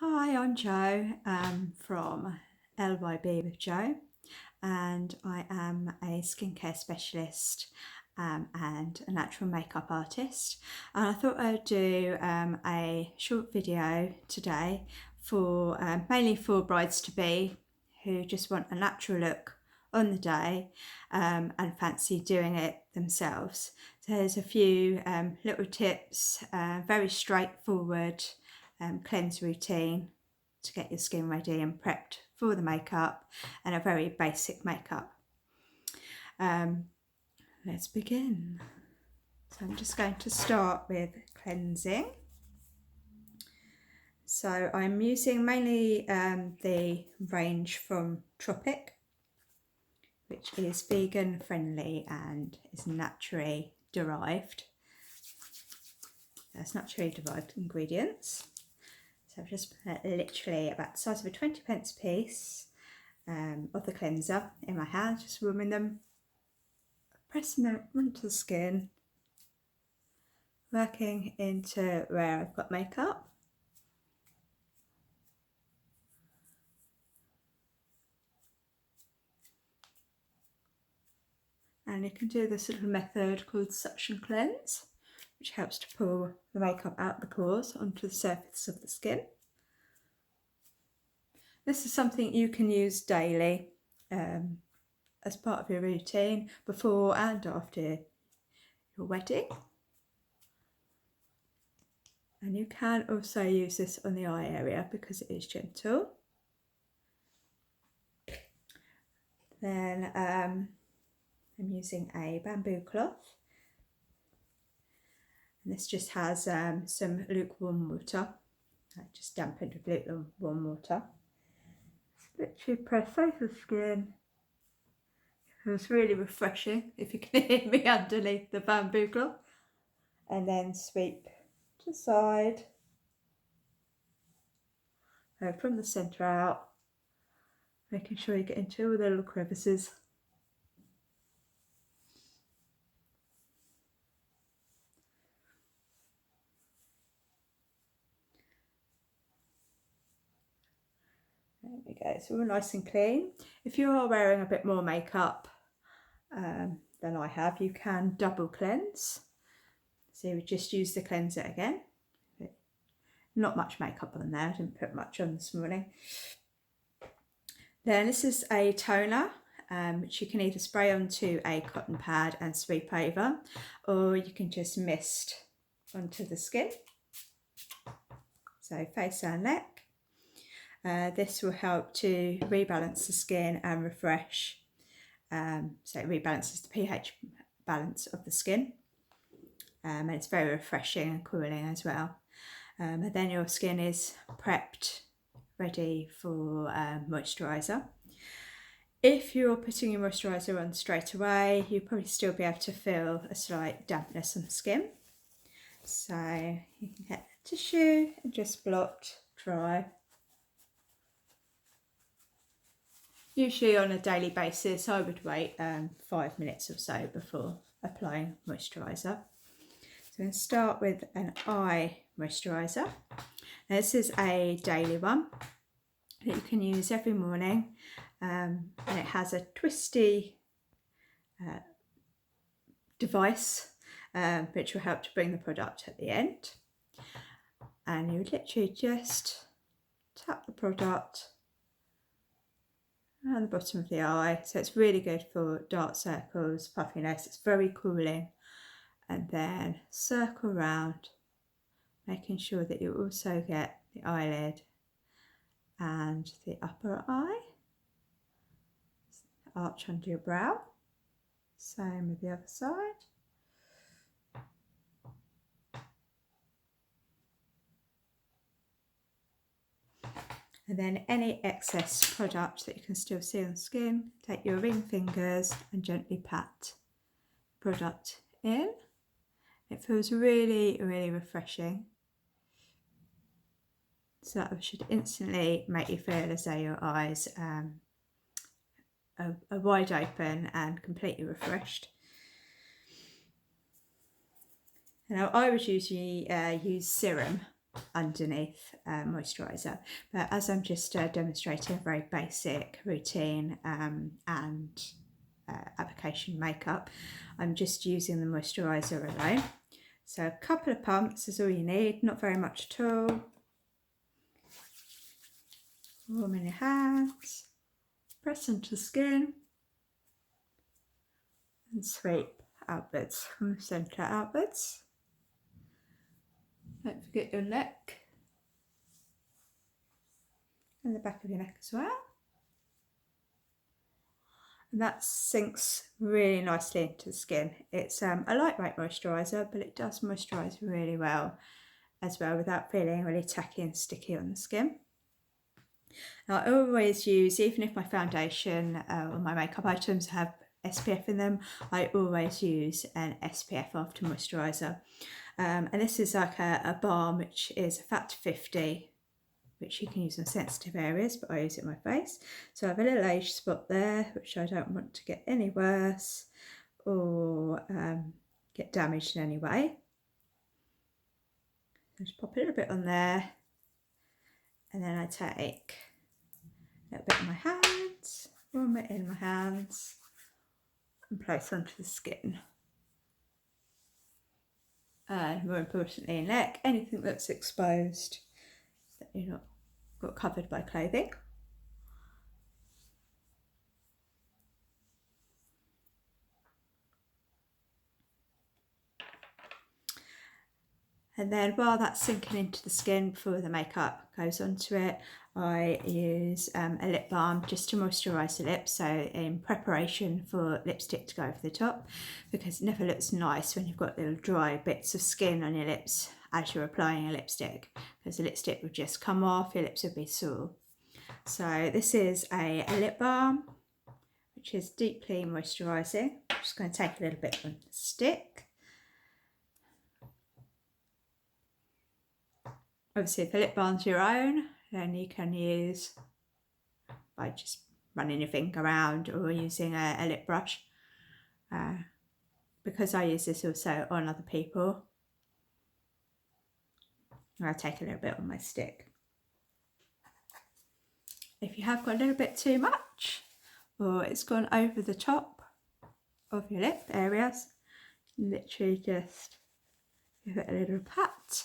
Hi, I'm Jo from LYB with Jo, and I am a skincare specialist and a natural makeup artist. And I thought I'd do a short video today for mainly for brides-to-be who just want a natural look on the day and fancy doing it themselves. So there's a few little tips, very straightforward cleanse routine to get your skin ready and prepped for the makeup, and a very basic makeup. Let's begin. So I'm just going to start with cleansing. So I'm using mainly the range from Tropic, which is vegan friendly and is naturally derived. That's naturally derived ingredients. So I've just put literally about the size of a 20p piece of the cleanser in my hand, just warming them, pressing them onto the skin, working into where I've got makeup. And you can do this little method called suction cleanse, which helps to pull the makeup out of the pores onto the surface of the skin. This is something you can use daily as part of your routine before and after your wedding. And you can also use this on the eye area because it is gentle. Then I'm using a bamboo cloth. And this just has some lukewarm water, just dampened with lukewarm water. Literally press over the skin. It feels really refreshing, if you can hear me underneath the bamboo cloth. And then sweep to the side. From the centre out, making sure you get into all the little crevices. There we go, so we're nice and clean. If you are wearing a bit more makeup than I have, you can double cleanse. So you would just use the cleanser again. Not much makeup on there, I didn't put much on this morning. Then this is a toner, which you can either spray onto a cotton pad and sweep over, or you can just mist onto the skin. So face and neck. This will help to rebalance the skin and refresh. So it rebalances the pH balance of the skin. And it's very refreshing and cooling as well. And then your skin is prepped, ready for moisturiser. If you're putting your moisturiser on straight away, you'll probably still be able to feel a slight dampness on the skin. So you can get the tissue and just blot dry. Usually on a daily basis, I would wait 5 minutes or so before applying moisturiser. So I'm going to start with an eye moisturiser. Now, this is a daily one that you can use every morning, and it has a twisty device which will help to bring the product at the end. And you would literally just tap the product around the bottom of the eye. So it's really good for dark circles, puffiness. It's very cooling. And then circle round, making sure that you also get the eyelid and the upper eye. Arch under your brow. Same with the other side. And then any excess product that you can still see on the skin, take your ring fingers and gently pat the product in. It feels really, really refreshing. So that should instantly make you feel as though your eyes are wide open and completely refreshed. Now I would usually use serum underneath moisturiser. But as I'm just demonstrating a very basic routine and application makeup, I'm just using the moisturiser alone. So a couple of pumps is all you need, not very much at all. Warm in your hands, press into the skin and sweep outwards from the centre outwards. Don't forget your neck and the back of your neck as well. And that sinks really nicely into the skin. It's a lightweight moisturiser, but it does moisturise really well as well without feeling really tacky and sticky on the skin. Now I always use, even if my foundation or my makeup items have SPF in them, I always use an SPF after moisturiser. And this is like a balm which is a fat to 50, which you can use on sensitive areas, but I use it on my face. So I have a little age spot there, which I don't want to get any worse or get damaged in any way. So just pop a little bit on there, and then I take a little bit in my hands, warm it in my hands, and place onto the skin. And more importantly, neck, anything that's exposed that you're not got covered by clothing. And then while that's sinking into the skin before the makeup goes onto it, I use a lip balm just to moisturise the lips, so in preparation for lipstick to go over the top, because it never looks nice when you've got little dry bits of skin on your lips as you're applying a lipstick, because the lipstick will just come off, your lips will be sore. So this is a lip balm, which is deeply moisturising. I'm just going to take a little bit on the stick. Obviously, if the lip balm's your own, then you can use by just running your finger around or using a lip brush. Because I use this also on other people, I'll take a little bit on my stick. If you have got a little bit too much, or it's gone over the top of your lip areas, literally just give it a little pat,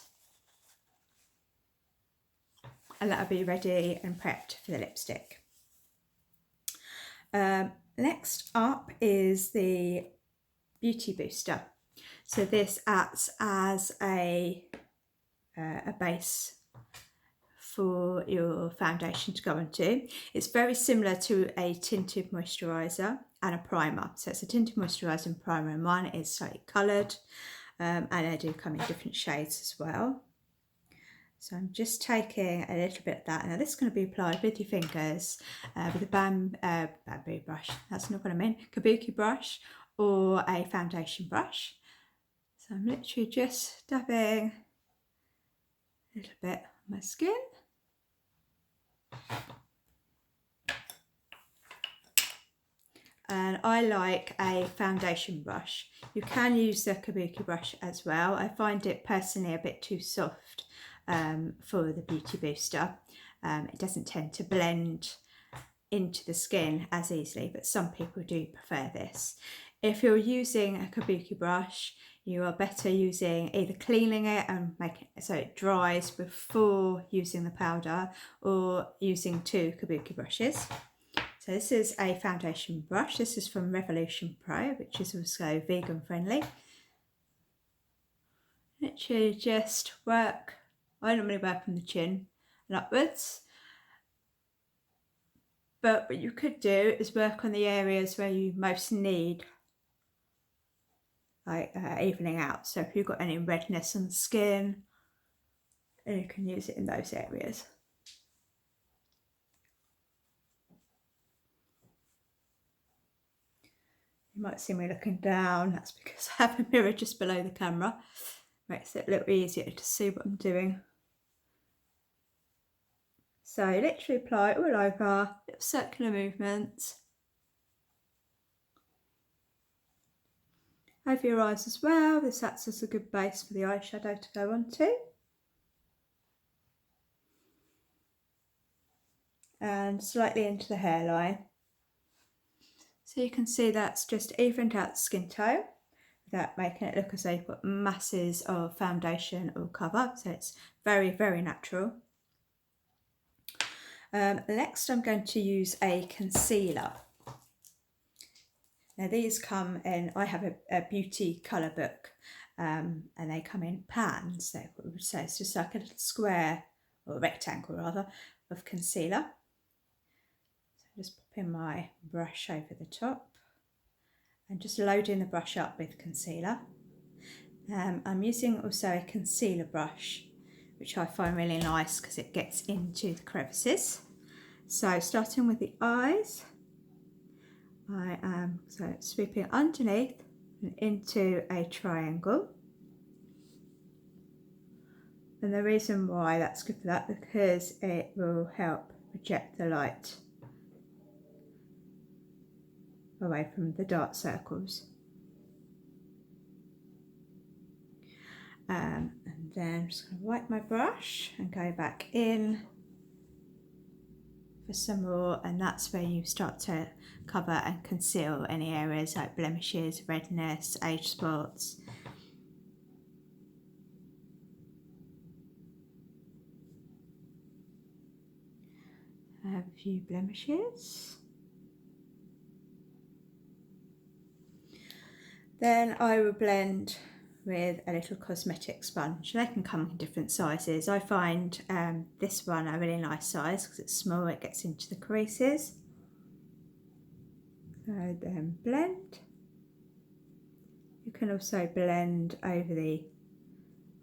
and that'll be ready and prepped for the lipstick. Next up is the Beauty Booster. So this acts as a base for your foundation to go onto. It's very similar to a tinted moisturiser and a primer. So it's a tinted moisturiser and primer, and mine is slightly coloured, and they do come in different shades as well. So I'm just taking a little bit of that. Now this is going to be applied with your fingers with a bamboo brush. That's not what I mean. Kabuki brush or a foundation brush. So I'm literally just dabbing a little bit on my skin. And I like a foundation brush. You can use the kabuki brush as well. I find it personally a bit too soft for the Beauty Booster. It doesn't tend to blend into the skin as easily, but some people do prefer this. If you're using a kabuki brush, you are better using either cleaning it and making it so it dries before using the powder, or using two kabuki brushes. So this is a foundation brush. This is from Revolution Pro, which is also vegan friendly. Literally just work. I normally work from the chin and upwards. But what you could do is work on the areas where you most need like evening out. So if you've got any redness on the skin, then you can use it in those areas. You might see me looking down. That's because I have a mirror just below the camera. Makes it a little easier to see what I'm doing. So literally apply it all over, little circular movements. Over your eyes as well. This acts as a good base for the eyeshadow to go onto. and slightly into the hairline. So you can see that's just evened out the skin tone without making it look as though you've got masses of foundation or cover. So it's very, very natural. Next I'm going to use a concealer. Now these come in, I have a beauty colour book, and they come in pans. So it's just like a little square, or rectangle rather, of concealer. So just popping my brush over the top and just loading the brush up with concealer. I'm using also a concealer brush, which I find really nice because it gets into the crevices. So starting with the eyes, I am sweeping underneath and into a triangle. And the reason why that's good for that, because it will help project the light away from the dark circles. And then I'm just going to wipe my brush and go back in for some more, and that's where you start to cover and conceal any areas like blemishes, redness, age spots. I have a few blemishes. Then I will blend with a little cosmetic sponge. They can come in different sizes. I find this one a really nice size because it's small, it gets into the creases. So then blend. You can also blend over the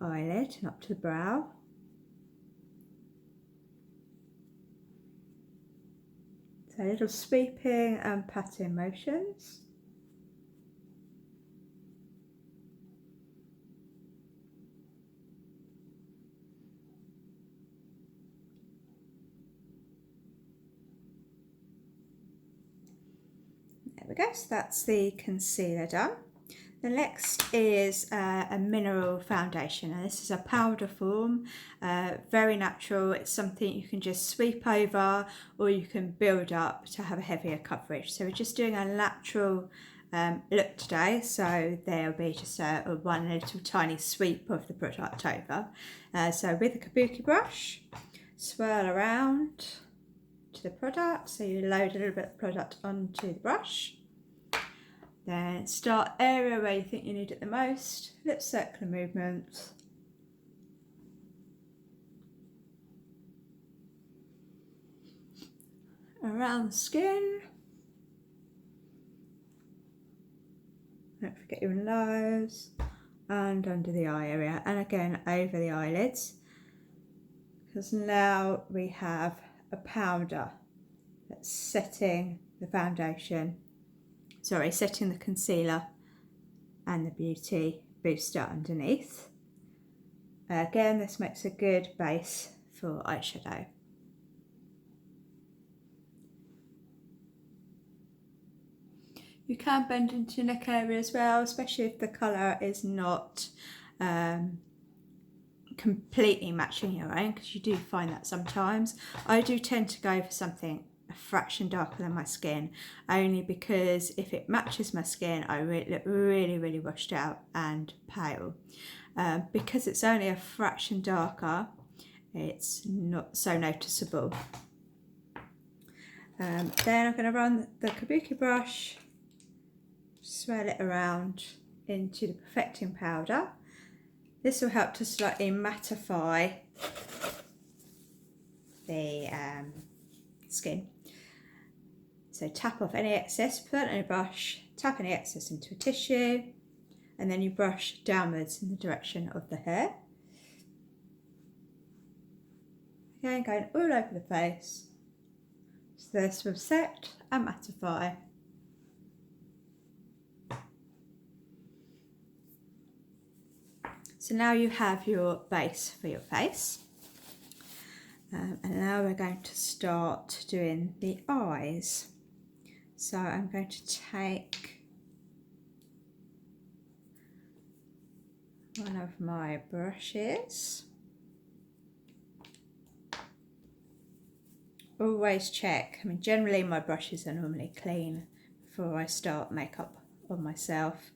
eyelid and up to the brow. So little sweeping and patting motions. There we go, so that's the concealer done. The next is a mineral foundation, and this is a powder form, very natural. It's something you can just sweep over or you can build up to have a heavier coverage. So we're just doing a natural look today, so there'll be just one little tiny sweep of the product over. So with a kabuki brush, swirl around to the product, so you load a little bit of product onto the brush. Then start area where you think you need it the most, little circular movements. Around the skin. Don't forget your nose and under the eye area, and again over the eyelids, because now we have a powder that's setting the foundation. Sorry, setting the concealer and the beauty booster underneath. Again, this makes a good base for eyeshadow. You can blend into your neck area as well, especially if the colour is not completely matching your own, because you do find that sometimes. I do tend to go for something a fraction darker than my skin, only because if it matches my skin I look really, really washed out and pale. Because it's only a fraction darker, it's not so noticeable. Then I'm going to run the kabuki brush, swirl it around into the perfecting powder. This will help to slightly mattify the skin. So tap off any excess, put that in a brush, tap any excess into a tissue, and then you brush downwards in the direction of the hair. Again, going all over the face. So this will set and mattify. So now you have your base for your face. And now we're going to start doing the eyes. So I'm going to take one of my brushes, always check. I mean, generally my brushes are normally clean before I start makeup on myself.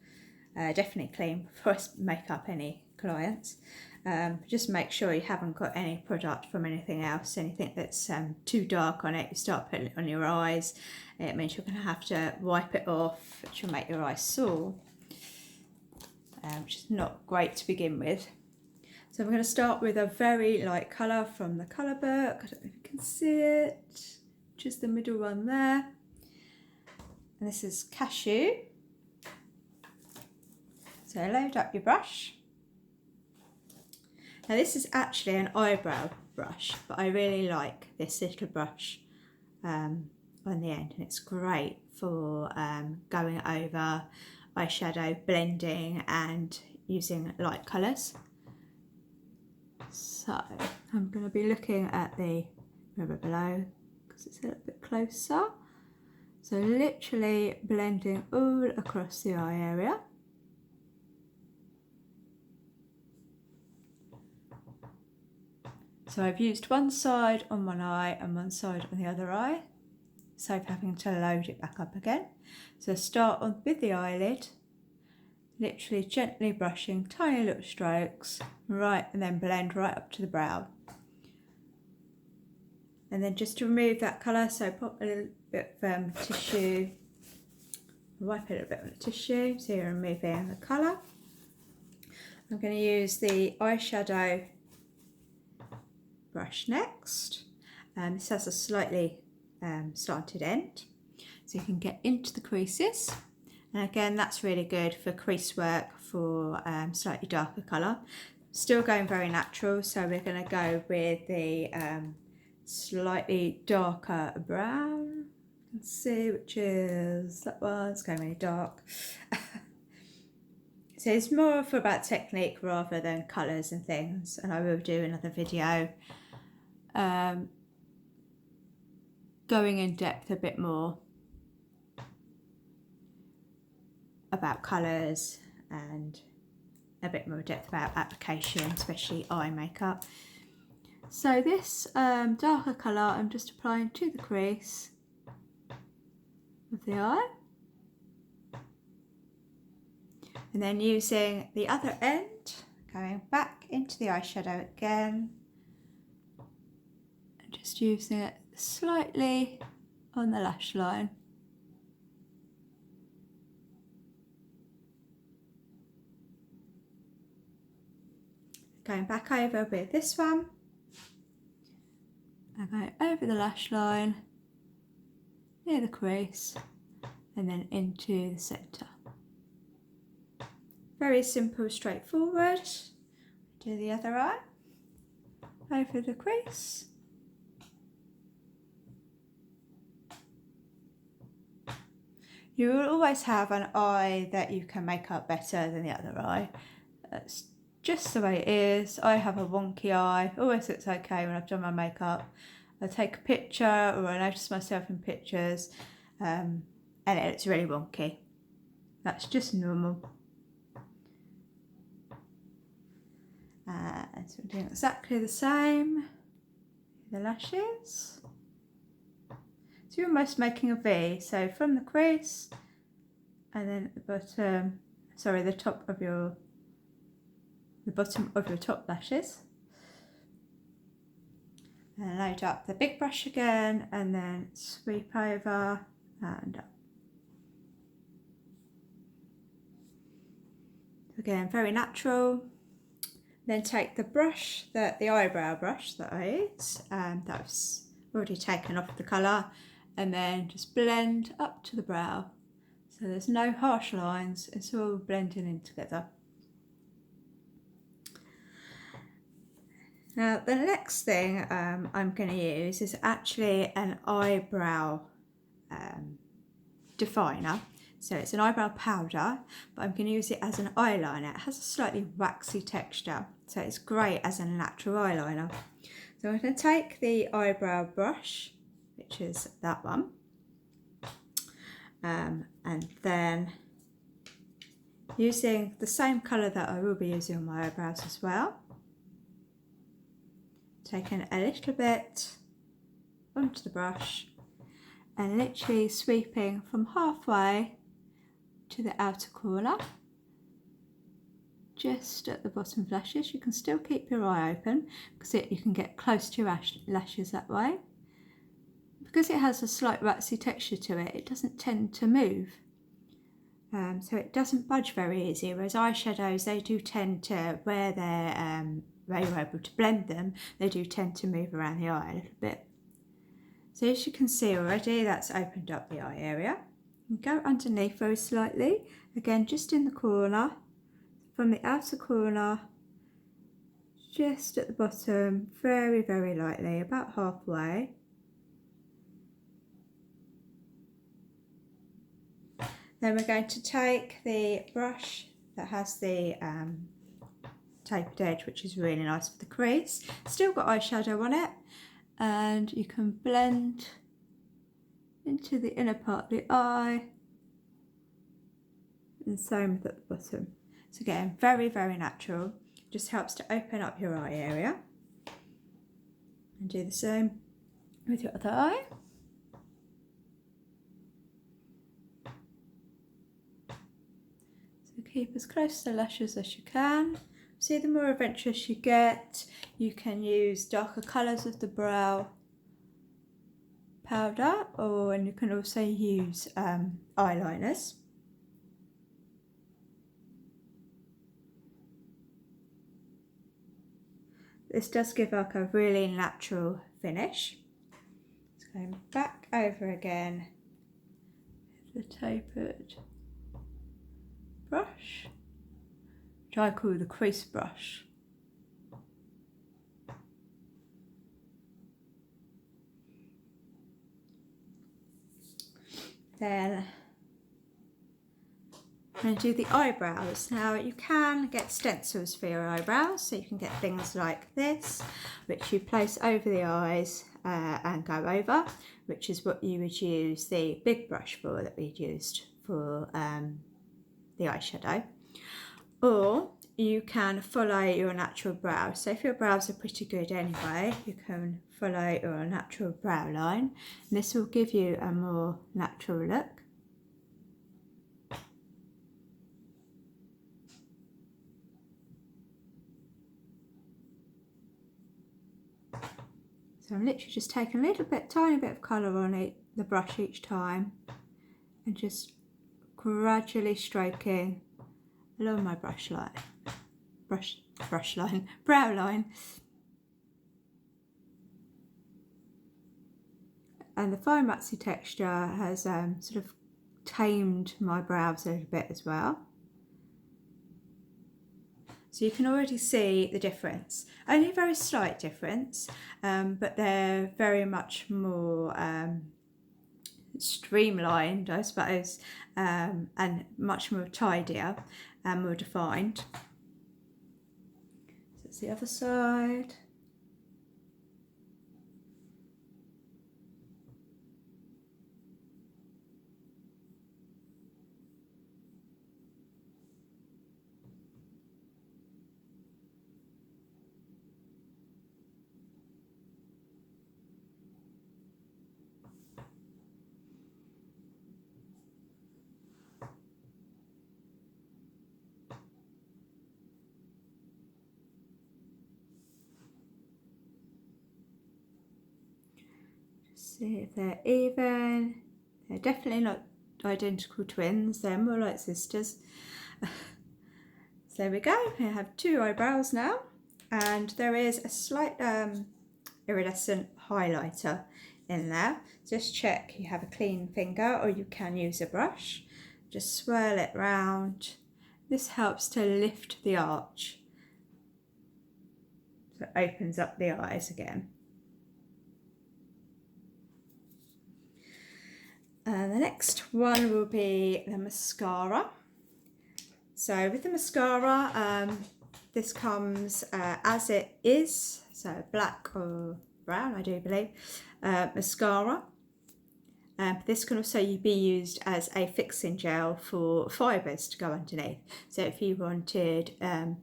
Definitely clean before I make up any clients. Just make sure you haven't got any product from anything else, anything that's too dark on it. You start putting it on your eyes, it means you're going to have to wipe it off, which will make your eyes sore, which is not great to begin with. So I'm going to start with a very light colour from the colour book. I don't know if you can see it, just the middle one there. And this is Cashew. So load up your brush. Now this is actually an eyebrow brush, but I really like this little brush on the end, and it's great for going over eyeshadow, blending and using light colours. So I'm going to be looking at the mirror below because it's a little bit closer. So literally blending all across the eye area. So I've used one side on one eye and one side on the other eye, save having to load it back up again. So start on with the eyelid, literally gently brushing tiny little strokes, right, and then blend right up to the brow. And then just to remove that colour, so pop a little bit of tissue, wipe a little bit on the tissue, so you're removing the colour. I'm going to use the eyeshadow brush next. This has a slightly slanted end, so you can get into the creases. And again, that's really good for crease work for slightly darker colour. Still going very natural, so we're going to go with the slightly darker brown. You can see which is that one. It's going really dark. So it's more for about technique rather than colours and things, and I will do another video going in depth a bit more about colours and a bit more depth about application, especially eye makeup. So this darker colour I'm just applying to the crease of the eye, and then using the other end, going back into the eyeshadow again, and just using it slightly on the lash line. Going back over with this one, and going over the lash line, near the crease, and then into the centre. Very simple, straightforward. Do the other eye, over the crease. You will always have an eye that you can make up better than the other eye. That's just the way it is. I have a wonky eye, always looks okay when I've done my makeup. I take a picture, or I notice myself in pictures, and it looks really wonky. That's just normal. So we're doing exactly the same with the lashes. So you're almost making a V, so from the crease, and then at the bottom, sorry, the bottom of your top lashes. And load up the big brush again, and then sweep over and up. Again, very natural. Then take the brush, the eyebrow brush that I use, that I've already taken off the colour, and then just blend up to the brow. So there's no harsh lines, it's all blending in together. Now the next thing I'm going to use is actually an eyebrow definer. So it's an eyebrow powder, but I'm going to use it as an eyeliner. It has a slightly waxy texture, so it's great as a natural eyeliner. So I'm going to take the eyebrow brush, which is that one, and then using the same colour that I will be using on my eyebrows as well, taking a little bit onto the brush and literally sweeping from halfway to the outer corner, just at the bottom of lashes. You can still keep your eye open because you can get close to your lashes that way. Because it has a slight waxy texture to it, it doesn't tend to move. So it doesn't budge very easy, whereas eyeshadows, they do tend to, where you're able to blend them, they do tend to move around the eye a little bit. So as you can see already, that's opened up the eye area. And go underneath very slightly, again just in the corner, from the outer corner, just at the bottom, very, very lightly, about halfway. Then we're going to take the brush that has the tapered edge, which is really nice for the crease. Still got eyeshadow on it, and you can blend into the inner part of the eye, and same with at the bottom. So again, very, very natural. Just helps to open up your eye area. And do the same with your other eye. So keep as close to the lashes as you can. See, the more adventurous you get, you can use darker colours of the brow powder, and you can also use eyeliners. This does give like a really natural finish. So going back over again with the tapered brush, which I call the crease brush. Then I'm going to do the eyebrows. Now you can get stencils for your eyebrows, so you can get things like this, which you place over the eyes and go over, which is what you would use the big brush for that we used for the eyeshadow. Or you can follow your natural brow. So if your brows are pretty good anyway, you can follow your natural brow line, and this will give you a more natural look. So I'm literally just taking a little bit, tiny bit of colour on the brush each time, and just gradually stroking along my brow line. And the fine waxy texture has sort of tamed my brows a little bit as well. So you can already see the difference, only a very slight difference, but they're very much more streamlined, I suppose, and much more tidier and more defined. So it's the other side. See if they're even. They're definitely not identical twins, they're more like sisters. So there we go, I have two eyebrows now, and there is a slight iridescent highlighter in there. Just check you have a clean finger, or you can use a brush. Just swirl it round. This helps to lift the arch, so it opens up the eyes again. And the next one will be the mascara. So with the mascara, this comes as it is, so black or brown, I do believe, mascara. This can also be used as a fixing gel for fibres to go underneath. So if you wanted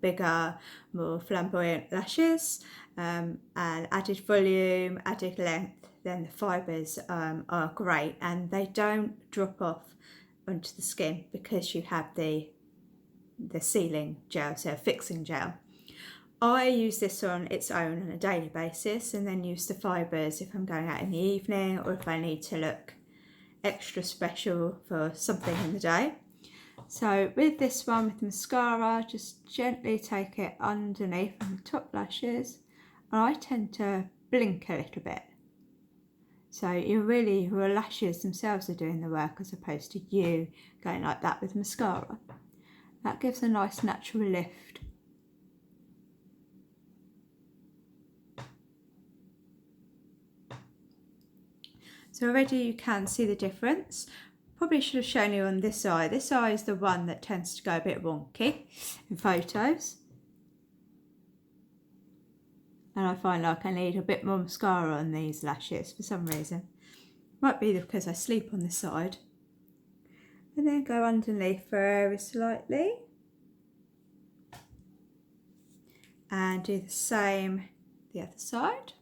bigger, more flamboyant lashes and added volume, added length, then the fibres are great, and they don't drop off onto the skin because you have the sealing gel, so fixing gel. I use this on its own on a daily basis, and then use the fibres if I'm going out in the evening or if I need to look extra special for something in the day. So with this one, with mascara, just gently take it underneath on the top lashes, and I tend to blink a little bit. So your lashes themselves are doing the work as opposed to you going like that with mascara. That gives a nice natural lift. So already you can see the difference. Probably should have shown you on this eye. This eye is the one that tends to go a bit wonky in photos. And I find like I need a bit more mascara on these lashes for some reason. Might be because I sleep on this side. And then go underneath very slightly. And do the same the other side.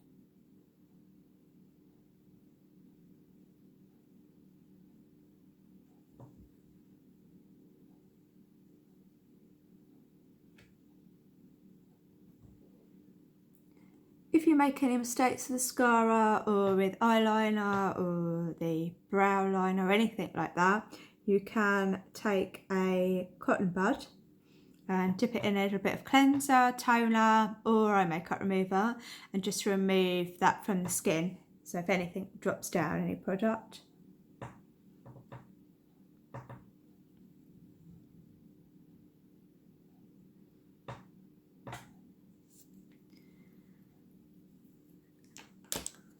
If you make any mistakes with mascara or with eyeliner or the brow liner or anything like that, you can take a cotton bud and dip it in a little bit of cleanser, toner or eye makeup remover, and just remove that from the skin. So if anything drops down, any product.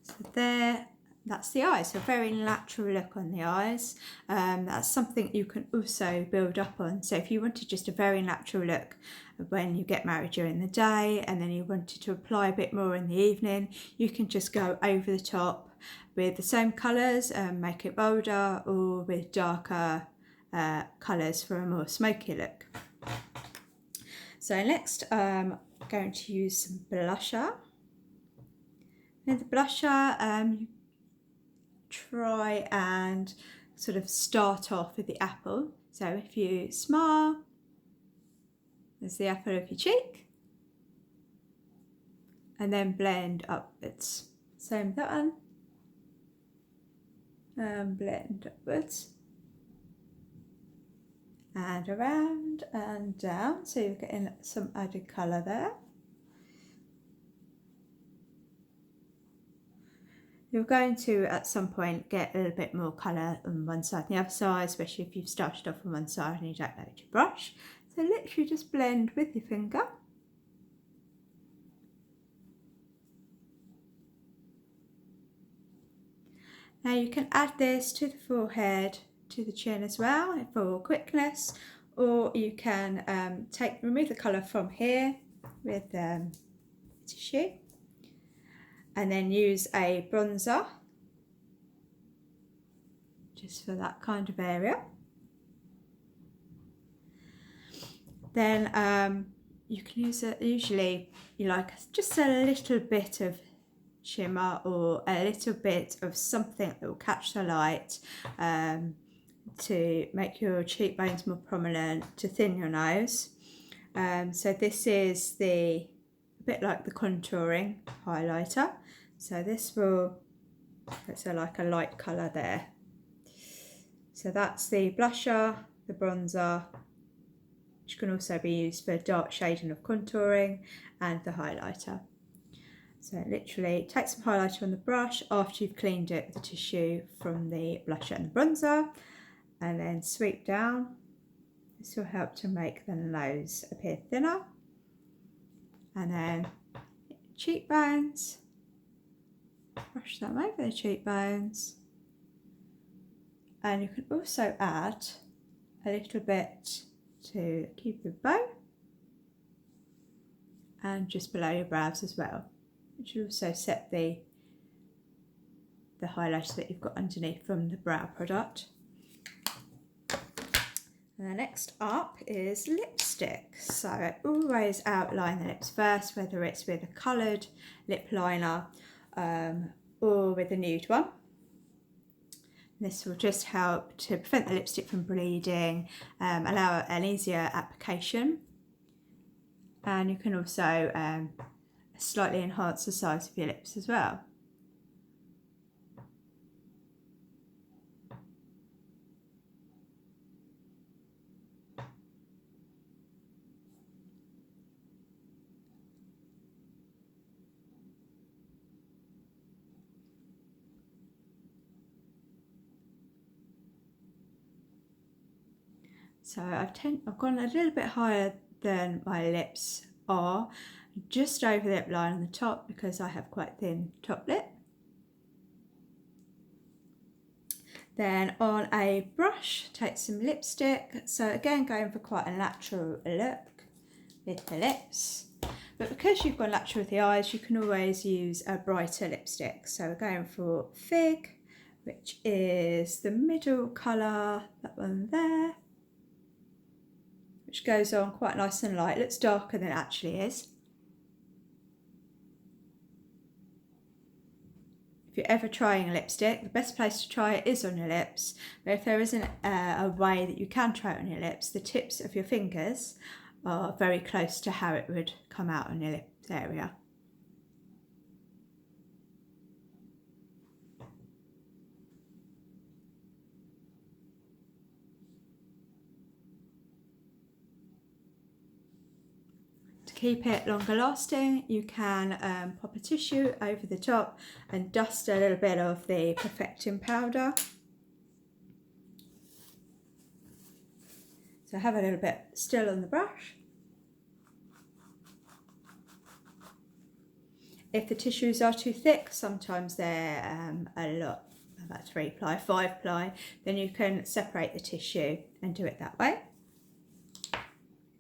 So there, that's the eyes. So very natural look on the eyes. That's something you can also build up on. So if you wanted just a very natural look when you get married during the day, and then you wanted to apply a bit more in the evening, you can just go over the top with the same colours and make it bolder, or with darker colours for a more smoky look. So next I'm going to use some blusher. With the blusher, you try and sort of start off with the apple. So if you smile, there's the apple of your cheek, and then blend upwards. Same with that one, and blend upwards and around and down, so you're getting some added colour there. You're going to at some point get a little bit more colour on one side and the other side, especially if you've started off on one side and you don't know your brush. So literally just blend with your finger. Now you can add this to the forehead, to the chin as well for quickness, or you can remove the colour from here with tissue, and then use a bronzer just for that kind of area. Then you can use it, usually you like just a little bit of shimmer or a little bit of something that will catch the light to make your cheekbones more prominent, to thin your nose. So this is a bit like the contouring highlighter. So this will, it's like a light colour there. So that's the blusher, the bronzer, which can also be used for dark shading of contouring, and the highlighter. So literally take some highlighter on the brush after you've cleaned it with the tissue from the blusher and the bronzer, and then sweep down. This will help to make the nose appear thinner. And then cheekbones, brush them over the cheekbones. And you can also add a little bit to keep your bow, and just below your brows as well, which will also set the highlighter that you've got underneath from the brow product. And the next up is lipstick. So I always outline the lips first, whether it's with a coloured lip liner or with a nude one. This will just help to prevent the lipstick from bleeding, allow an easier application, and you can also slightly enhance the size of your lips as well. So I've gone a little bit higher than my lips are, just over the lip line on the top, because I have quite thin top lip. Then on a brush, take some lipstick. So again, going for quite a natural look with the lips. But because you've gone natural with the eyes, you can always use a brighter lipstick. So we're going for Fig, which is the middle colour, that one there, which goes on quite nice and light. It looks darker than it actually is. If you're ever trying a lipstick, the best place to try it is on your lips. But if there isn't a way that you can try it on your lips, the tips of your fingers are very close to how it would come out on your lips area. To keep it longer lasting, you can pop a tissue over the top and dust a little bit of the perfecting powder. So have a little bit still on the brush. If the tissues are too thick, sometimes they're a lot, about 3 ply, 5 ply, then you can separate the tissue and do it that way.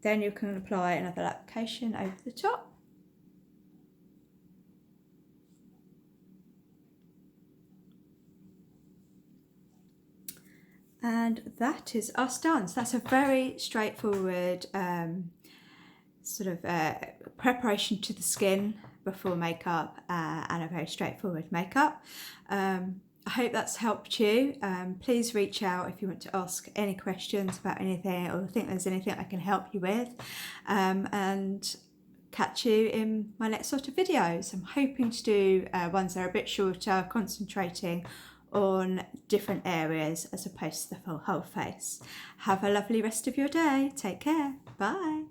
Then you can apply another application over the top. And that is us done. So that's a very straightforward sort of preparation to the skin before makeup, and a very straightforward makeup. I hope that's helped you. Please reach out if you want to ask any questions about anything, or think there's anything I can help you with, and catch you in my next sort of videos. I'm hoping to do ones that are a bit shorter, concentrating on different areas as opposed to the whole face. Have a lovely rest of your day. Take care. Bye.